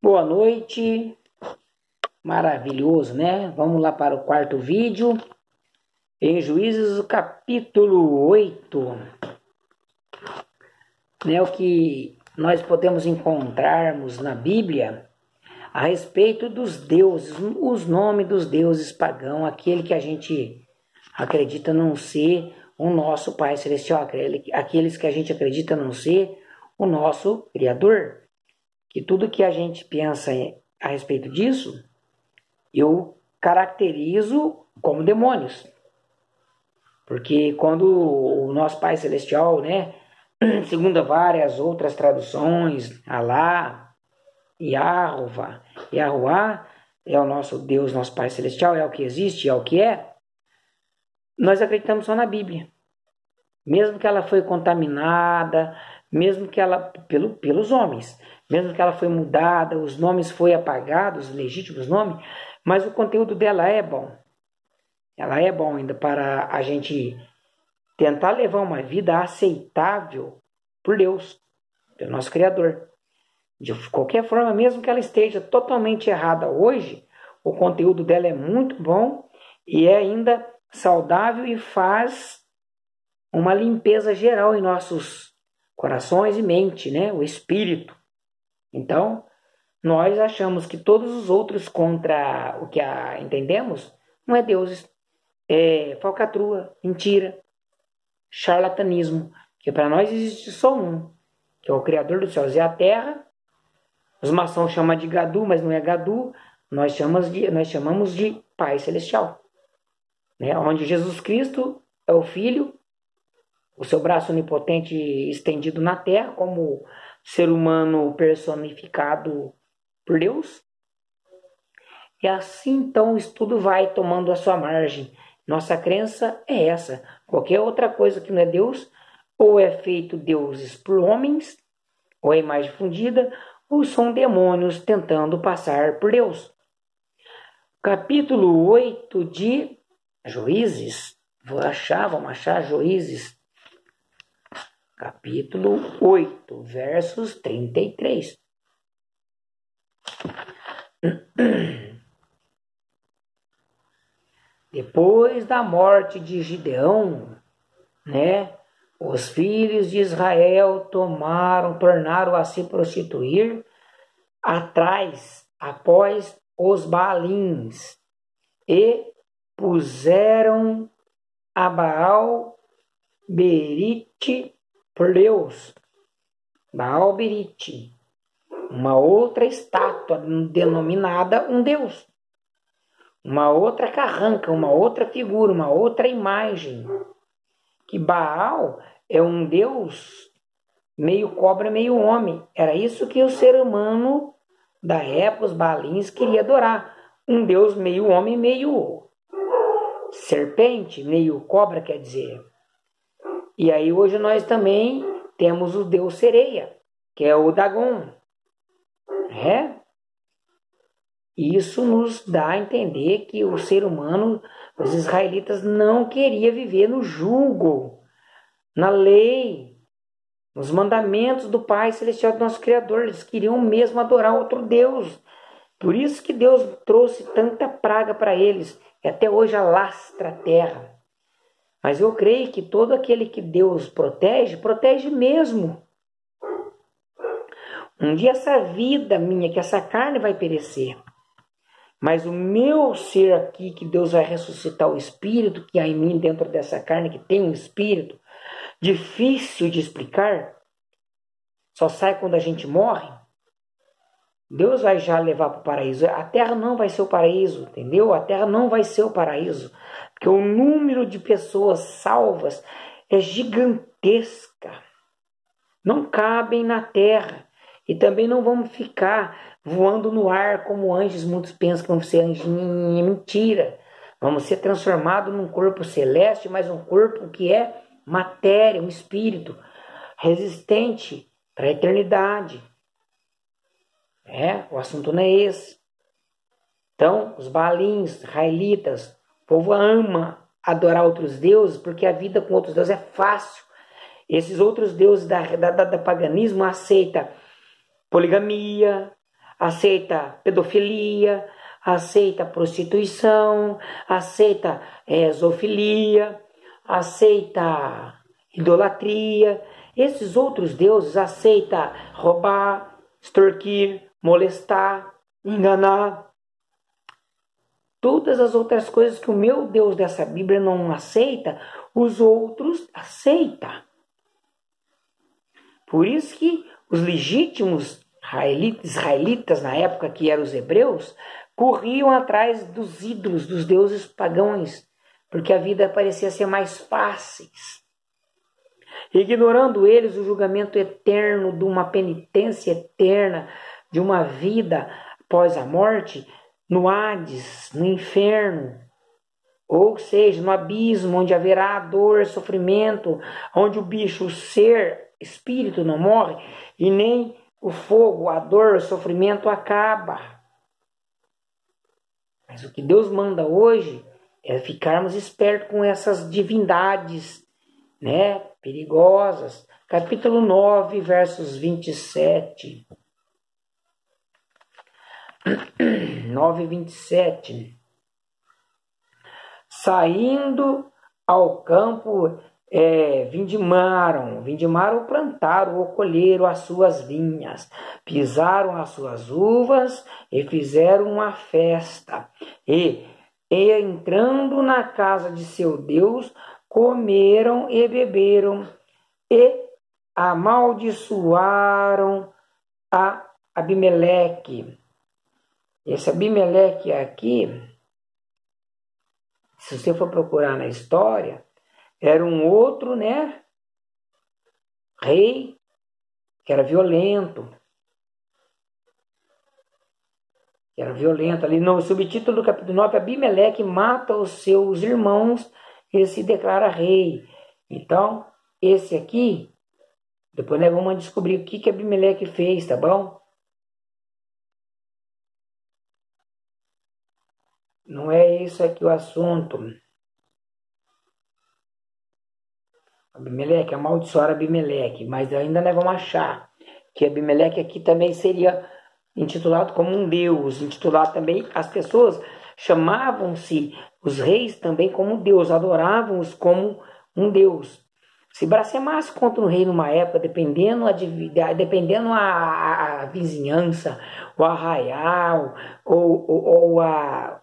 Boa noite, maravilhoso, né? Vamos lá para o quarto vídeo, em Juízes, o capítulo 8, né? O que nós podemos encontrarmos na Bíblia a respeito dos deuses, os nomes dos deuses pagãos, aquele que a gente acredita não ser o nosso Pai Celestial, aqueles que a gente acredita não ser o nosso Criador. Que tudo que a gente pensa a respeito disso, eu caracterizo como demônios. Porque quando o nosso Pai Celestial, né, segundo várias outras traduções, Alá, Yahuwá é o nosso Deus, nosso Pai Celestial, é o que existe, é o que é, nós acreditamos só na Bíblia. Mesmo que ela foi contaminada, mesmo que ela, pelos homens, mesmo que ela foi mudada, os nomes foram apagados, os legítimos nomes, mas o conteúdo dela é bom. Ela é bom ainda para a gente tentar levar uma vida aceitável por Deus, pelo nosso Criador. De qualquer forma, mesmo que ela esteja totalmente errada hoje, o conteúdo dela é muito bom e é ainda saudável e faz uma limpeza geral em nossos corações e mente, né? O espírito. Então, nós achamos que todos os outros contra o que entendemos não é Deus, é falcatrua, mentira, charlatanismo, que para nós existe só um, que é o Criador dos céus e a terra. Os maçons chamam de Gadu, mas não é Gadu, nós chamamos de Pai Celestial, né? Onde Jesus Cristo é o Filho, o seu braço onipotente estendido na terra, como ser humano personificado por Deus. E assim, então, isso tudo vai tomando a sua margem. Nossa crença é essa. Qualquer outra coisa que não é Deus, ou é feito deuses por homens, ou é imagem fundida, ou são demônios tentando passar por Deus. Capítulo 8 de Juízes. Vamos achar Juízes. Capítulo 8, versos 33. Depois da morte de Gideão, né, os filhos de Israel tornaram a se prostituir após os Baalins, e puseram a Baal Berite por Deus, Baal Berite, uma outra estátua denominada um Deus, uma outra carranca, uma outra figura, uma outra imagem. Que Baal é um Deus meio cobra, meio homem. Era isso que o ser humano da época, os Baalins, queria adorar. Um Deus meio homem, meio serpente, meio cobra, quer dizer. E aí hoje nós também temos o Deus sereia, que é o Dagon. Isso nos dá a entender que o ser humano, os israelitas, não queria viver no jugo, na lei, nos mandamentos do Pai Celestial, do nosso Criador. Eles queriam mesmo adorar outro Deus. Por isso que Deus trouxe tanta praga para eles, e até hoje alastra a terra. Mas eu creio que todo aquele que Deus protege, protege mesmo. Um dia essa vida minha, que essa carne vai perecer. Mas o meu ser aqui, que Deus vai ressuscitar o espírito que há em mim dentro dessa carne, que tem um espírito difícil de explicar, só sai quando a gente morre. Deus vai já levar para o paraíso. A terra não vai ser o paraíso, entendeu? A terra não vai ser o paraíso, porque o número de pessoas salvas é gigantesca. Não cabem na terra. E também não vamos ficar voando no ar como anjos. Muitos pensam que vamos ser anjinhos. Mentira. Vamos ser transformados num corpo celeste, mas um corpo que é matéria, um espírito resistente para a eternidade. O assunto não é esse. Então, os Baalins, israelitas, o povo ama adorar outros deuses porque a vida com outros deuses é fácil. Esses outros deuses da paganismo aceitam poligamia, aceita pedofilia, aceita prostituição, aceita zoofilia, aceita idolatria. Esses outros deuses aceitam roubar, extorquir, molestar, enganar. Todas as outras coisas que o meu Deus dessa Bíblia não aceita, os outros aceitam. Por isso que os legítimos israelitas, na época que eram os hebreus, corriam atrás dos ídolos, dos deuses pagãos, porque a vida parecia ser mais fácil. Ignorando eles o julgamento eterno de uma penitência eterna, de uma vida após a morte, no Hades, no inferno, ou seja, no abismo, onde haverá dor, sofrimento, onde o bicho, o ser, espírito não morre, e nem o fogo, a dor, o sofrimento acaba. Mas o que Deus manda hoje é ficarmos espertos com essas divindades, né, perigosas. Capítulo 9, versos 27. 9:27. Saindo ao campo, vindimaram, plantaram ou colheram as suas vinhas, pisaram as suas uvas e fizeram uma festa. E entrando na casa de seu Deus, comeram e beberam e amaldiçoaram a Abimeleque. Esse Abimeleque aqui, se você for procurar na história, era um outro, né, rei que era violento. Ali no subtítulo do capítulo 9, Abimeleque mata os seus irmãos e se declara rei. Então, esse aqui, depois nós vamos descobrir o que Abimeleque fez, tá bom? Não é isso aqui o assunto. Abimeleque, amaldiçoar Abimeleque. Mas ainda nós vamos achar que Abimeleque aqui também seria intitulado como um deus. Intitulado também, as pessoas chamavam-se, os reis também como Deus, adoravam-os como um deus. Se blasfemasse contra um rei numa época, dependendo a vizinhança, o arraial, ou a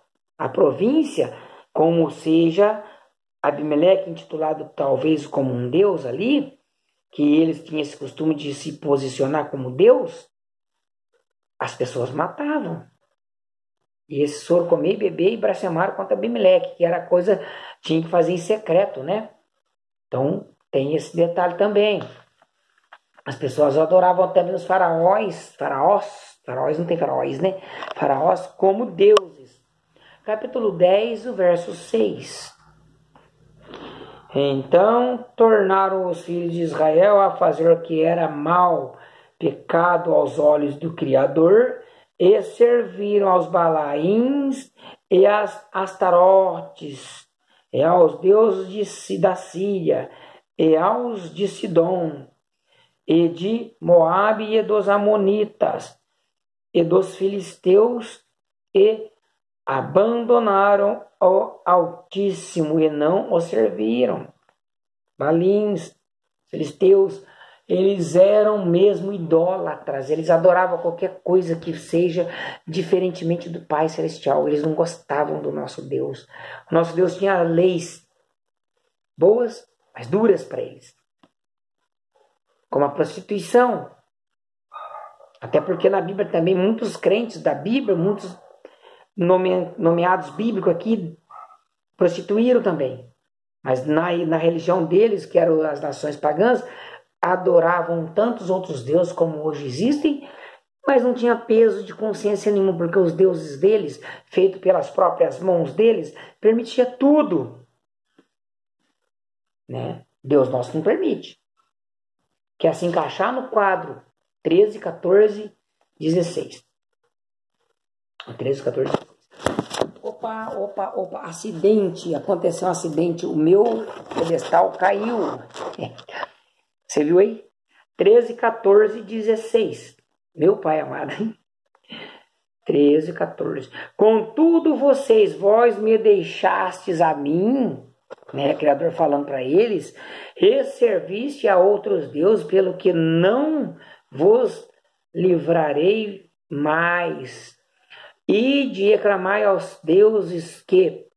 província, como seja Abimeleque, intitulado talvez como um deus ali, que eles tinham esse costume de se posicionar como Deus, as pessoas matavam. E esses foram comer, beber e blasfemaram contra Abimeleque, que era coisa, tinha que fazer em secreto, né? Então, tem esse detalhe também. As pessoas adoravam também os faraós não tem faraós, né? Faraós como deuses. Capítulo 10, o verso 6. Então tornaram os filhos de Israel a fazer o que era mal, pecado aos olhos do Criador, e serviram aos Balaíns e às Astarotes, e aos deuses da Síria, e aos de Sidom, e de Moabe e dos Amonitas, e dos filisteus, e abandonaram o Altíssimo e não o serviram. Balins, filisteus, eles eram mesmo idólatras, eles adoravam qualquer coisa que seja diferentemente do Pai Celestial, eles não gostavam do nosso Deus. O nosso Deus tinha leis boas, mas duras para eles, como a prostituição. Até porque na Bíblia também muitos crentes da Bíblia, muitos nomeados bíblicos aqui, prostituíram também. Mas na religião deles, que eram as nações pagãs, adoravam tantos outros deuses como hoje existem, mas não tinha peso de consciência nenhum, porque os deuses deles, feitos pelas próprias mãos deles, permitia tudo, né? Deus nosso não permite. Quer se encaixar no quadro 13, 14, 16. 13, 14, 16. Opa, acidente, aconteceu um acidente, o meu pedestal caiu. Você viu aí? 13, 14, 16. Meu pai amado, hein? 13, 14. Contudo, vós me deixastes a mim, né, Criador falando para eles, e serviste a outros deuses, pelo que não vos livrarei mais. E de reclamai aos deuses que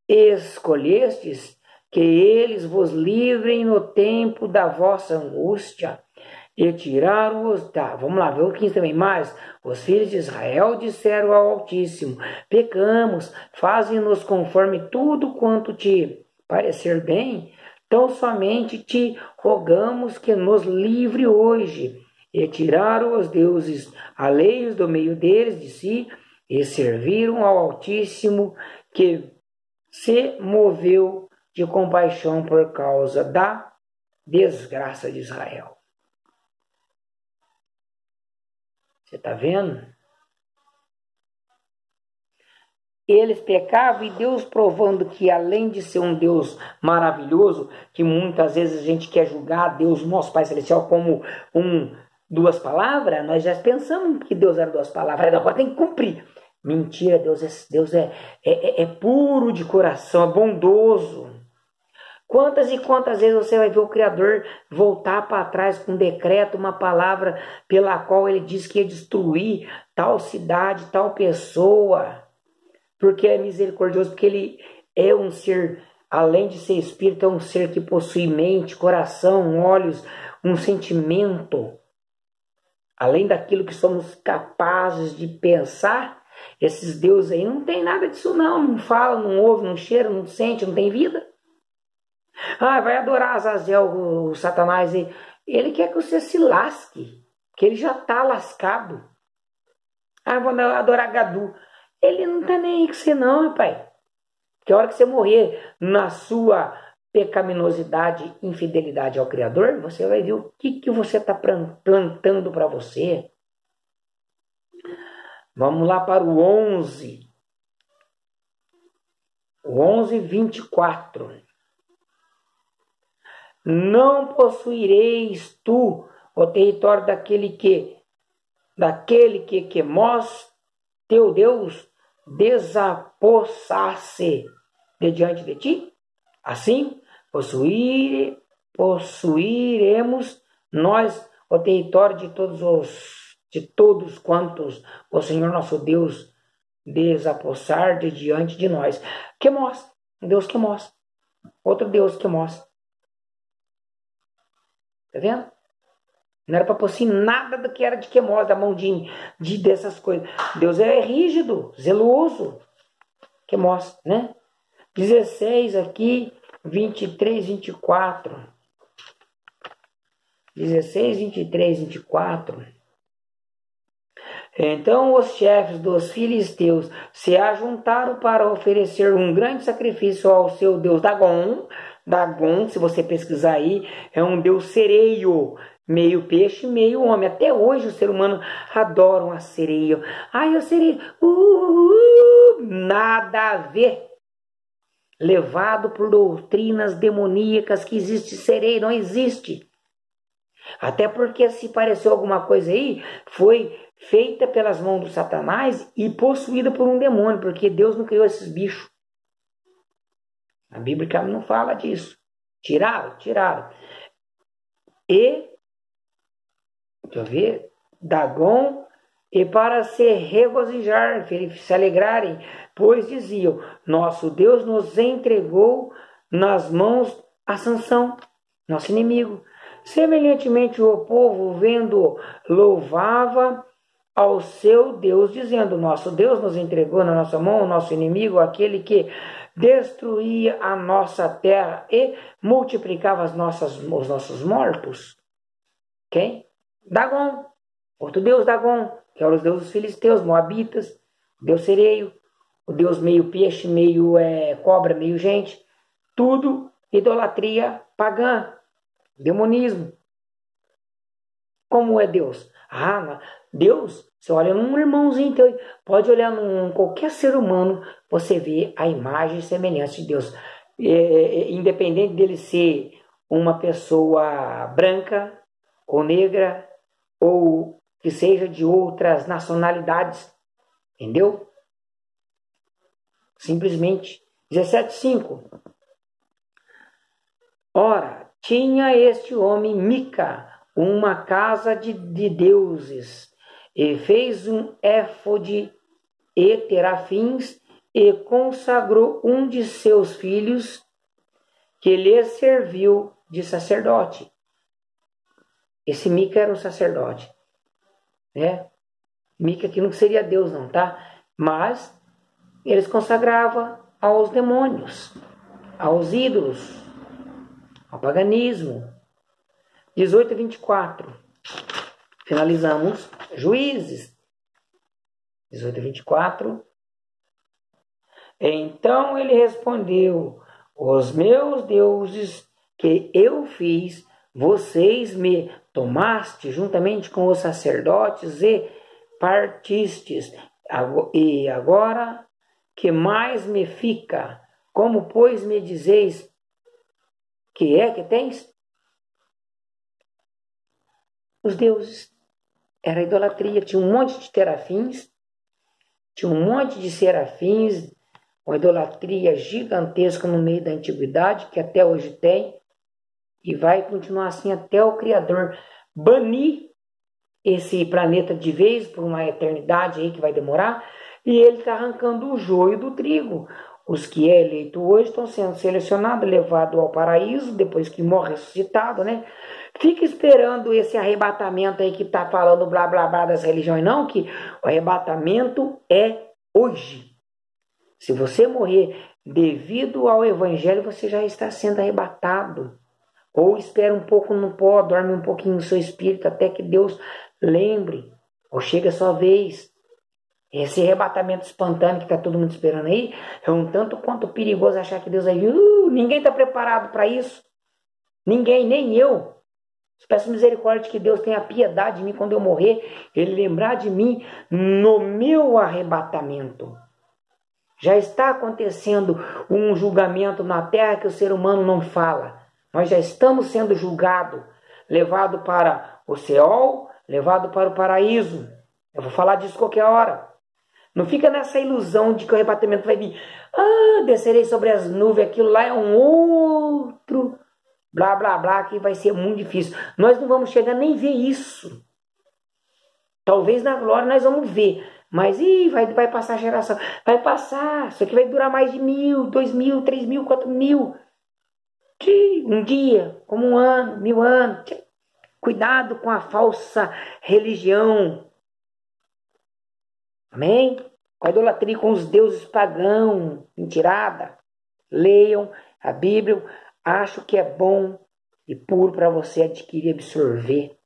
escolhestes, que eles vos livrem no tempo da vossa angústia. E tiraram-os, vamos lá, ver o 15 também. Mas os filhos de Israel disseram ao Altíssimo: pecamos, faze-nos conforme tudo quanto te parecer bem, tão somente te rogamos que nos livre hoje. E tiraram os deuses alheios do meio deles de si, e serviram ao Altíssimo, que se moveu de compaixão por causa da desgraça de Israel. Você está vendo? Eles pecavam e Deus provando que além de ser um Deus maravilhoso, que muitas vezes a gente quer julgar Deus, nosso Pai Celestial, como duas palavras, nós já pensamos que Deus era duas palavras, agora tem que cumprir. Mentira, Deus é puro de coração, é bondoso. Quantas e quantas vezes você vai ver o Criador voltar para trás com um decreto, uma palavra pela qual ele disse que ia destruir tal cidade, tal pessoa, porque é misericordioso, porque ele é um ser, além de ser espírito, é um ser que possui mente, coração, olhos, um sentimento. Além daquilo que somos capazes de pensar, esses deuses aí não tem nada disso não fala, não ouve, não cheira, não sente, não tem vida. Vai adorar Azazel, o Satanás. Ele quer que você se lasque, que ele já está lascado. Vou adorar Gadu. Ele não está nem aí com você não, rapaz. Porque a hora que você morrer na sua pecaminosidade, infidelidade ao Criador, você vai ver o que você está plantando para você. Vamos lá para o 11. O 11, 24. Não possuireis tu o território daquele que Quemós, teu Deus, desapossasse de diante de ti? Assim, possuiremos nós o território de todos quantos o Senhor nosso Deus desapossar de diante de nós. Quemós, Deus Quemós, outro Deus Quemós. Tá vendo? Não era para possuir nada do que era de Quemós, da mão dessas coisas. Deus é rígido, zeloso. Quemós, né? 16 aqui, 23, 24. 16, 23, 24. Então os chefes dos filisteus se ajuntaram para oferecer um grande sacrifício ao seu deus Dagom. Dagom, se você pesquisar aí, é um deus sereio, meio peixe, meio homem. Até hoje o ser humano adora uma sereia. Eu sereio, nada a ver. Levado por doutrinas demoníacas que existe sereia, não existe. Até porque se pareceu alguma coisa aí, foi feita pelas mãos do Satanás e possuída por um demônio, porque Deus não criou esses bichos. A Bíblia não fala disso. Tiraram. E, deixa eu ver, Dagom, e para se regozijar, se alegrarem, pois diziam, nosso Deus nos entregou nas mãos a Sansão, nosso inimigo. Semelhantemente o povo, vendo, louvava ao seu Deus, dizendo, nosso Deus nos entregou na nossa mão o nosso inimigo, aquele que destruía a nossa terra e multiplicava os nossos mortos. Quem? Dagom, outro Deus Dagom, que eram os deuses filisteus, moabitas, Deus sereio, o Deus meio peixe, meio cobra, meio gente, tudo idolatria pagã, demonismo. Como é Deus? Deus, você olha num irmãozinho teu, pode olhar num qualquer ser humano, você vê a imagem e semelhança de Deus. Independente dele ser uma pessoa branca, ou negra, ou que seja de outras nacionalidades. Entendeu? Simplesmente. 17:5. Ora, tinha este homem Mica uma casa de deuses, e fez um éfode e terafins, e consagrou um de seus filhos, que lhe serviu de sacerdote. Esse Mica era um sacerdote, né? Mica que não seria Deus não, tá? Mas eles consagravam aos demônios, aos ídolos, ao paganismo. 18:24. Finalizamos. Juízes. 18:24. Então ele respondeu: os meus deuses que eu fiz, vocês me tomaste juntamente com os sacerdotes e partistes. E agora, que mais me fica? Como, pois, me dizeis que é que tens? Os deuses. Era idolatria. Tinha um monte de terafins, tinha um monte de serafins, uma idolatria gigantesca no meio da antiguidade, que até hoje tem, e vai continuar assim até o Criador banir esse planeta de vez por uma eternidade aí que vai demorar, e ele está arrancando o joio do trigo. Os que é eleito hoje estão sendo selecionados, levados ao paraíso, depois que morre ressuscitado, né? Fica esperando esse arrebatamento aí que está falando blá blá blá das religiões, não, que o arrebatamento é hoje. Se você morrer devido ao evangelho, você já está sendo arrebatado. Ou espera um pouco no pó, dorme um pouquinho no seu espírito, até que Deus lembre. Ou chega a sua vez. Esse arrebatamento espontâneo que está todo mundo esperando aí, é um tanto quanto perigoso achar que Deus vai vir. Ninguém está preparado para isso. Ninguém, nem eu. Peço misericórdia que Deus tenha piedade de mim quando eu morrer, Ele lembrar de mim no meu arrebatamento. Já está acontecendo um julgamento na terra que o ser humano não fala. Nós já estamos sendo julgados, levado para o Seol, levado para o paraíso. Eu vou falar disso qualquer hora. Não fica nessa ilusão de que o arrebatamento vai vir. Descerei sobre as nuvens, aquilo lá é um outro blá blá blá, que vai ser muito difícil. Nós não vamos chegar nem ver isso. Talvez na glória nós vamos ver. Mas vai passar a geração. Vai passar. Isso aqui vai durar mais de 1.000, 2.000, 3.000, 4.000. Um dia, como 1 ano, 1.000 anos. Cuidado com a falsa religião. Amém? Com a idolatria, com os deuses pagãos. Mentirada. Leiam a Bíblia. Acho que é bom e puro para você adquirir e absorver.